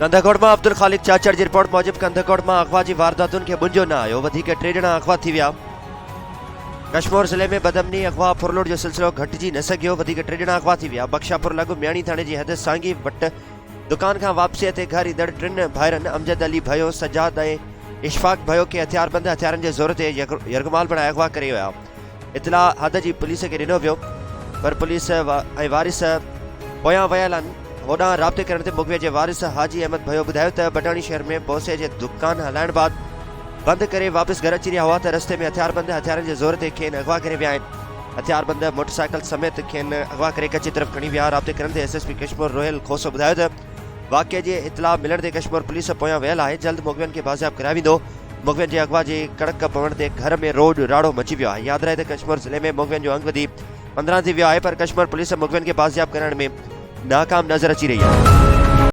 कंदकोट में अब्दुल खालिक चाचड़ की रिपोर्ट मूजिब कंदकोट में अगवा की वारदातुन के मुंझो न आयो। वधीक 3 ॼणा अगवा थी विया। कश्मीर जिले में बदमनी अगवा फुरलुट जो सिलसिलो घटिजी न सघियो। वधीक 3 ॼणा अगवा थी विया। बख्शापुर लगू म्याणी थाने की हद सांगी वट दुकान का वापसी ते घर ईंदड़ 3 भाइरन अमजद अली भयो, सजाद ऐं इशफाक भयो के हथियारबंद हथियारन के ज़ोर ते यरगमाल बणाए अगवा करे विया। इतला हद की पुलिस के ॾिनो वियो, पर पुलिस ऐं वारिस पोयां वियल आहिनि। होॾां राब्ते करण ते मुगवे जे वारिस हाजी अहमद भयो ॿुधायो त बटाणी शहर में भोसे जे दुकान हलाइण बाद बंद करे वापस घर अची रहिया हुआ त रस्ते में हथियारबंद हथियारन के ज़ोर ते खेनि अगवा करे विया आहिनि। हथियारबंद मोटरसाइकिल समेत खेनि अगवा करे कच्ची तरफ खणी विया। राब्ते करण ते एसएसपी कश्मीर रोहिल खोसो ॿुधायो त वाक़े जी इतला मिलण ते कश्मीर पुलिस पोयां वियल आहे। जल्द मुगवियन के बाज़ियाब करायो वेंदो। मुगवियन जे अगवा जे कड़क पवण ते घर में रोड राड़ो मची वियो आहे। यादि रहे त कश्मीर ज़िले में मुगवियन जो अंग वधी 15 थी वियो आहे, पर कश्मीर पुलिस मुगवियन के बाज़ियाब करण में नाकाम नज़र अची रही है।